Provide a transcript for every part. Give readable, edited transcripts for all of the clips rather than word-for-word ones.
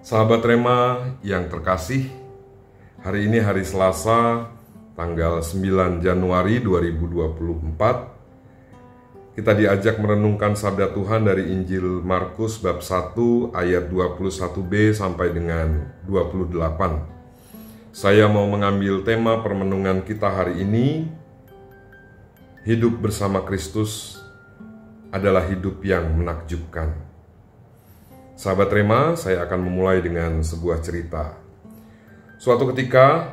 Sahabat Rema yang terkasih, hari ini hari Selasa, tanggal 9 Januari 2024. Kita diajak merenungkan sabda Tuhan dari Injil Markus bab 1 ayat 21b sampai dengan 28. Saya mau mengambil tema permenungan kita hari ini, hidup bersama Kristus adalah hidup yang menakjubkan. Sahabat Rema, saya akan memulai dengan sebuah cerita. Suatu ketika,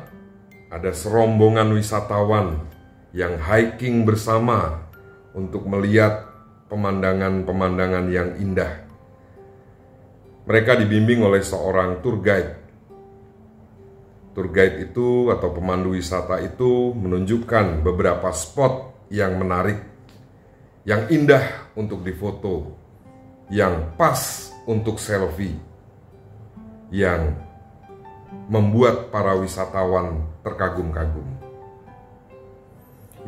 ada serombongan wisatawan yang hiking bersama untuk melihat pemandangan-pemandangan yang indah. Mereka dibimbing oleh seorang tour guide. Tour guide itu atau pemandu wisata itu menunjukkan beberapa spot yang menarik, yang indah untuk difoto, yang pas untuk selfie, yang membuat para wisatawan terkagum-kagum.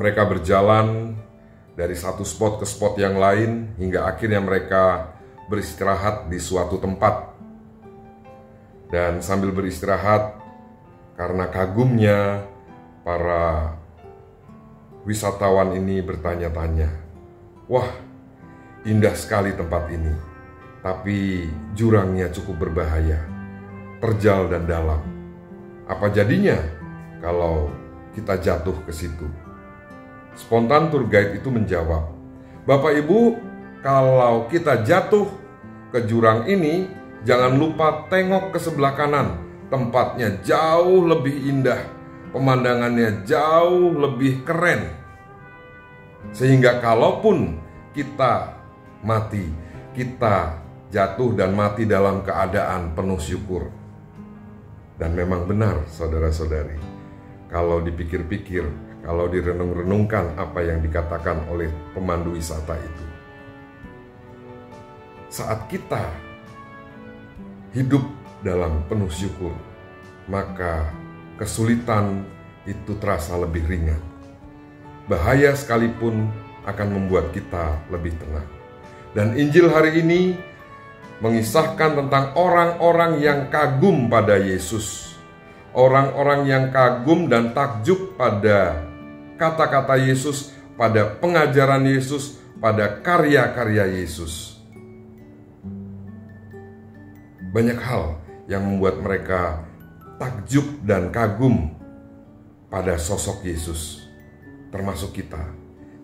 Mereka berjalan dari satu spot ke spot yang lain hingga akhirnya mereka beristirahat di suatu tempat. Dan sambil beristirahat, karena kagumnya, para wisatawan ini bertanya-tanya, "Wah, indah sekali tempat ini. Tapi jurangnya cukup berbahaya, terjal dan dalam. Apa jadinya kalau kita jatuh ke situ?" Spontan tour guide itu menjawab, "Bapak Ibu, kalau kita jatuh ke jurang ini, jangan lupa tengok ke sebelah kanan. Tempatnya jauh lebih indah, pemandangannya jauh lebih keren. Sehingga kalaupun kita mati, kita jatuh dan mati dalam keadaan penuh syukur." Dan memang benar, saudara-saudari, kalau dipikir-pikir, kalau direnung-renungkan apa yang dikatakan oleh pemandu wisata itu. Saat kita hidup dalam penuh syukur, maka kesulitan itu terasa lebih ringan. Bahaya sekalipun akan membuat kita lebih tenang. Dan Injil hari ini mengisahkan tentang orang-orang yang kagum pada Yesus. Orang-orang yang kagum dan takjub pada kata-kata Yesus, pada pengajaran Yesus, pada karya-karya Yesus. Banyak hal yang membuat mereka takjub dan kagum pada sosok Yesus. Termasuk kita.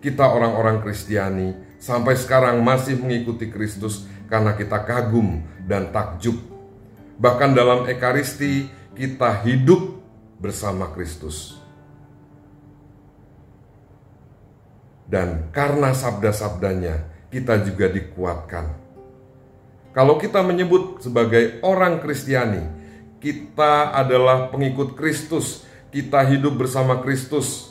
Kita orang-orang Kristiani sampai sekarang masih mengikuti Kristus karena kita kagum dan takjub. Bahkan dalam Ekaristi kita hidup bersama Kristus. Dan karena sabda-sabdanya kita juga dikuatkan. Kalau kita menyebut sebagai orang Kristiani, kita adalah pengikut Kristus, kita hidup bersama Kristus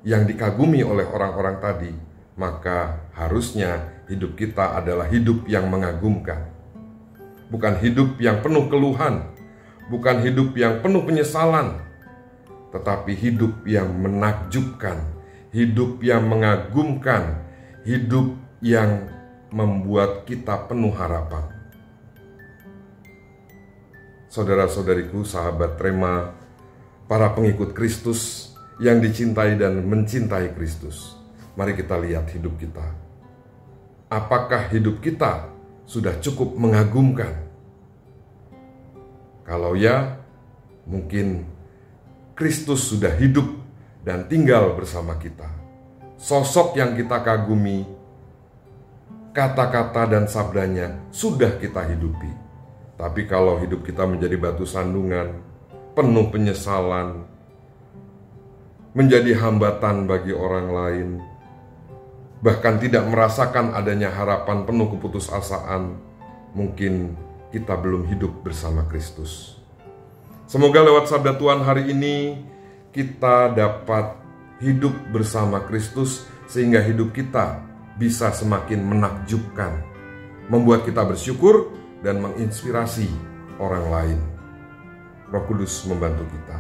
yang dikagumi oleh orang-orang tadi, maka harusnya hidup kita adalah hidup yang mengagumkan. Bukan hidup yang penuh keluhan, bukan hidup yang penuh penyesalan, tetapi hidup yang menakjubkan, hidup yang mengagumkan, hidup yang membuat kita penuh harapan. Saudara-saudariku, sahabat Rema, para pengikut Kristus yang dicintai dan mencintai Kristus, mari kita lihat hidup kita. Apakah hidup kita sudah cukup mengagumkan? Kalau ya, mungkin Kristus sudah hidup dan tinggal bersama kita. Sosok yang kita kagumi, kata-kata dan sabdanya sudah kita hidupi. Tapi kalau hidup kita menjadi batu sandungan, penuh penyesalan, menjadi hambatan bagi orang lain, bahkan tidak merasakan adanya harapan, penuh keputusasaan, mungkin kita belum hidup bersama Kristus. Semoga lewat sabda Tuhan hari ini kita dapat hidup bersama Kristus sehingga hidup kita bisa semakin menakjubkan, membuat kita bersyukur dan menginspirasi orang lain. Roh Kudus membantu kita.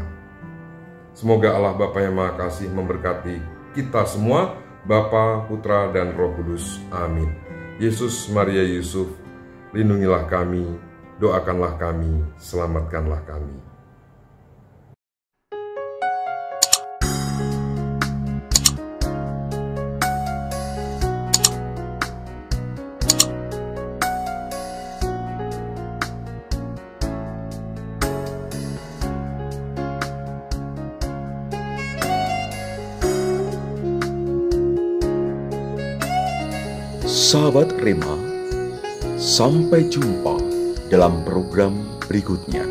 Semoga Allah Bapa yang Maha Kasih memberkati kita semua, Bapa, Putra, dan Roh Kudus. Amin. Yesus, Maria, Yusuf, lindungilah kami doakanlah kami, selamatkanlah kami. Sahabat Rema, sampai jumpa dalam program berikutnya.